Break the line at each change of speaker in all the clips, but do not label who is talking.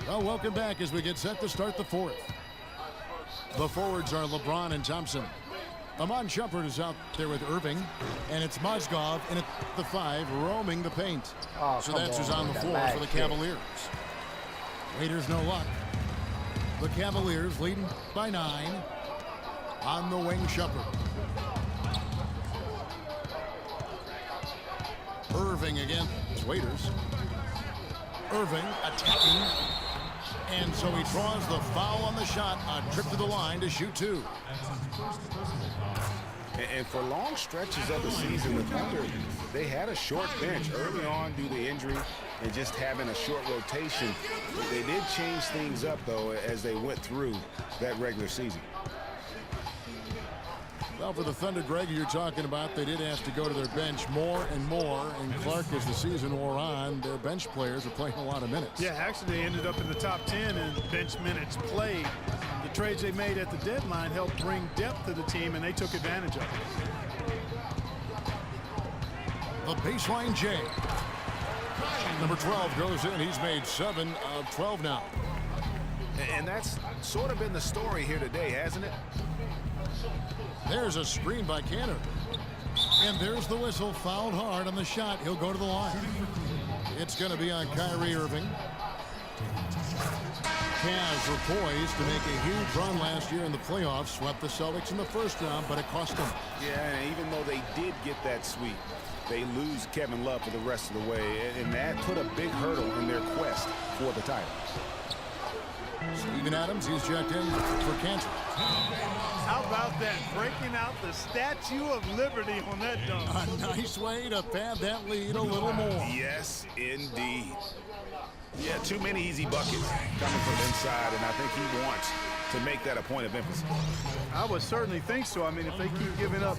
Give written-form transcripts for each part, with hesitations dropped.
Well, welcome back as we get set to start the fourth. The forwards are LeBron and Thompson. Amon Shumpert is out there with Irving, and it's Mozgov in at the 5 roaming the paint. So that's who's on the floor for the Cavaliers. Raiders no luck. The Cavaliers leading by 9. On the wing, Shumpert. Irving again. Waiters. Irving attacking. And so he draws the foul on the shot. A trip to the line to shoot 2.
And for long stretches of the season, the Thunder, they had a short bench early on due to injury and just having a short rotation. They did change things up, though, as they went through that regular season.
Well, for the Thunder, Greg, you're talking about, they did have to go to their bench more and more. And Clark, as the season wore on, their bench players are playing a lot of minutes.
Yeah, actually, they ended up in the top 10 in bench minutes played. The trades they made at the deadline helped bring depth to the team, and they took advantage of it.
The baseline J. Number 12 goes in. He's made 7 of 12 now.
And that's sort of been the story here today, hasn't it?
There's a screen by Canner. And there's the whistle. Fouled hard on the shot. He'll go to the line. It's going to be on Kyrie Irving. Cavs were poised to make a huge run last year in the playoffs. Swept the Celtics in the first round, but it cost them.
Yeah, and even though they did get that sweep, they lose Kevin Love for the rest of the way. And that put a big hurdle in their quest for the title.
Steven Adams, he's checked in for Cantor.
How about that? Breaking out the Statue of Liberty on that dunk.
A nice way to pad that lead a little more.
Yes, indeed. Yeah, too many easy buckets coming from inside, and I think he wants to make that a point of emphasis.
I would certainly think so. I mean, if they keep giving up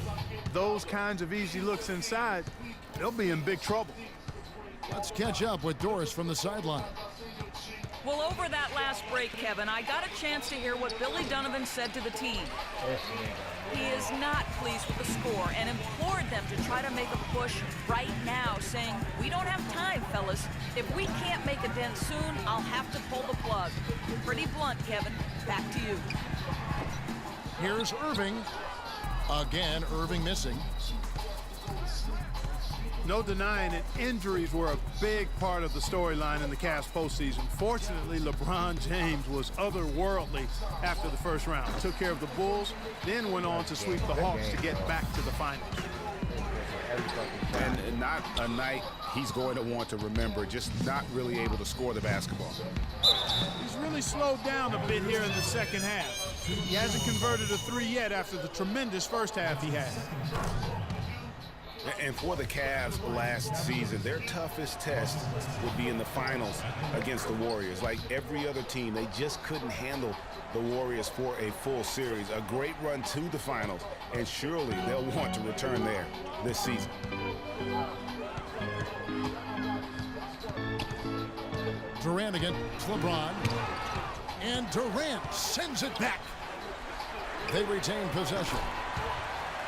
those kinds of easy looks inside, they'll be in big trouble.
Let's catch up with Doris from the sideline.
Well, over that last break, Kevin, I got a chance to hear what Billy Donovan said to the team. He is not pleased with the score and implored them to try to make a push right now, saying, "We don't have time, fellas. If we can't make a dent soon, I'll have to pull the plug." Pretty blunt, Kevin. Back to you.
Here's Irving. Again, Irving missing.
No denying it, injuries were a big part of the storyline in the Cavs postseason. Fortunately, LeBron James was otherworldly after the first round. Took care of the Bulls, then went on to sweep the Hawks to get back to the finals.
And not a night he's going to want to remember, just not really able to score the basketball.
He's really slowed down a bit here in the second half. He hasn't converted a 3 yet after the tremendous first half he had.
And for the Cavs last season, their toughest test would be in the finals against the Warriors. Like every other team, they just couldn't handle the Warriors for a full series. A great run to the finals, and surely they'll want to return there this season.
Durant against LeBron. And Durant sends it back. They retain possession.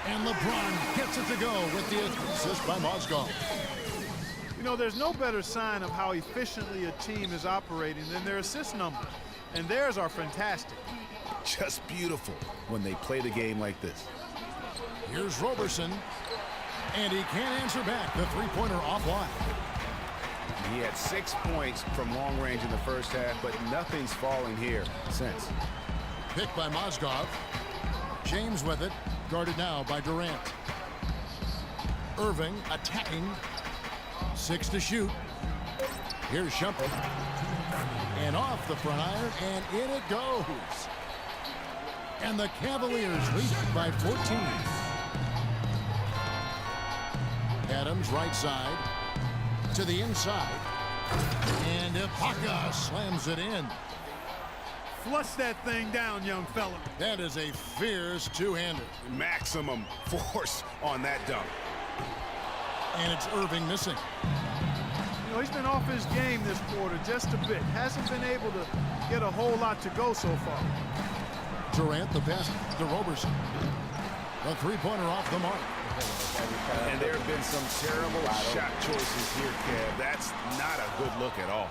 And LeBron gets it to go with the assist by Mozgov.
You know, there's no better sign of how efficiently a team is operating than their assist numbers. And theirs are fantastic.
Just beautiful when they play the game like this.
Here's Roberson. And he can't answer back. The three-pointer offline.
He had 6 points from long range in the first half, but nothing's falling here since.
Picked by Mozgov. James with it. Guarded now by Durant. Irving attacking. 6 to shoot. Here's Shumpert. And off the front iron, and in it goes. And the Cavaliers lead by 14. Adams right side to the inside. And Ibaka slams it in.
Flush that thing down, young fella.
That is a fierce two-hander.
Maximum force on that dunk.
And it's Irving missing.
You know, he's been off his game this quarter just a bit. Hasn't been able to get a whole lot to go so far.
Durant, the pass to Roberson. The three-pointer off the mark.
And there have been some terrible shot choices here, Kev. That's not a good look at all.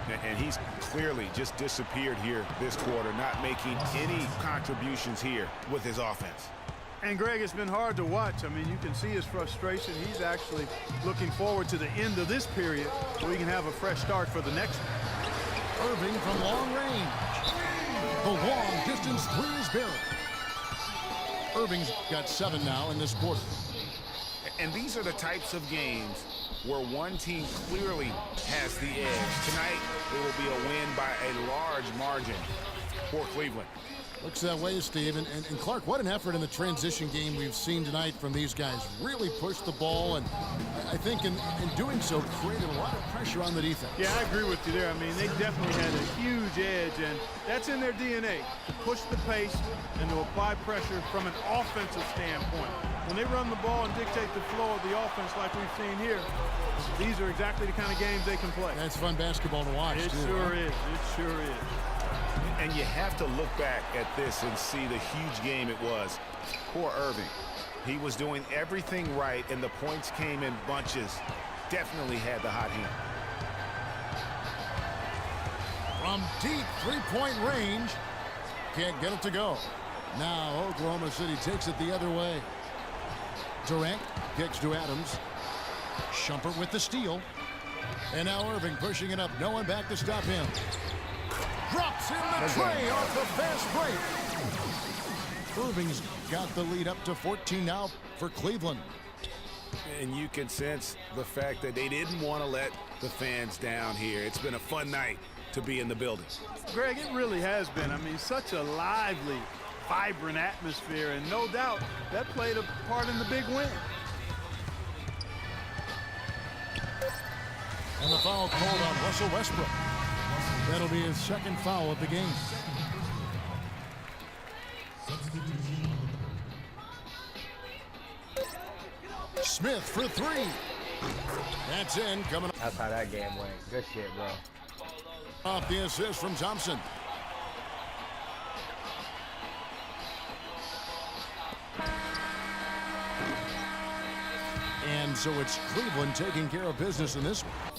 And he's clearly just disappeared here this quarter, not making any contributions here with his offense.
And, Greg, it's been hard to watch. I mean, you can see his frustration. He's actually looking forward to the end of this period so he can have a fresh start for the next one.
Irving from long range. The long distance three is buried. Irving's got 7 now in this quarter.
And these are the types of games where one team clearly has the edge. Tonight, it will be a win by a large margin for Cleveland.
Looks that way, Steve. And Clark, what an effort in the transition game we've seen tonight from these guys. Really pushed the ball, and I think in doing so, created a lot of pressure on the defense.
Yeah, I agree with you there. I mean, they definitely had a huge edge, and that's in their DNA, to push the pace and to apply pressure from an offensive standpoint. When they run the ball and dictate the flow of the offense like we've seen here, these are exactly the kind of games they can play.
That's fun basketball to watch,
It sure is. It sure is.
And you have to look back at this and see the huge game it was. Poor Irving. He was doing everything right, and the points came in bunches. Definitely had the hot hand.
From deep three-point range, can't get it to go. Now Oklahoma City takes it the other way. Durant kicks to Adams. Shumpert with the steal. And now Irving pushing it up. No one back to stop him. Drops in the tray off the fast break. Irving's got the lead up to 14 now for Cleveland.
And you can sense the fact that they didn't want to let the fans down here. It's been a fun night to be in the building.
Greg, it really has been. I mean, such a lively, vibrant atmosphere, and no doubt that played a part in the big win.
And the foul called on Russell Westbrook. That'll be his second foul of the game. Smith for three. That's in. Coming
That's how that game went. Good shit, bro.
off the assist from Thompson. And so it's Cleveland taking care of business in this one.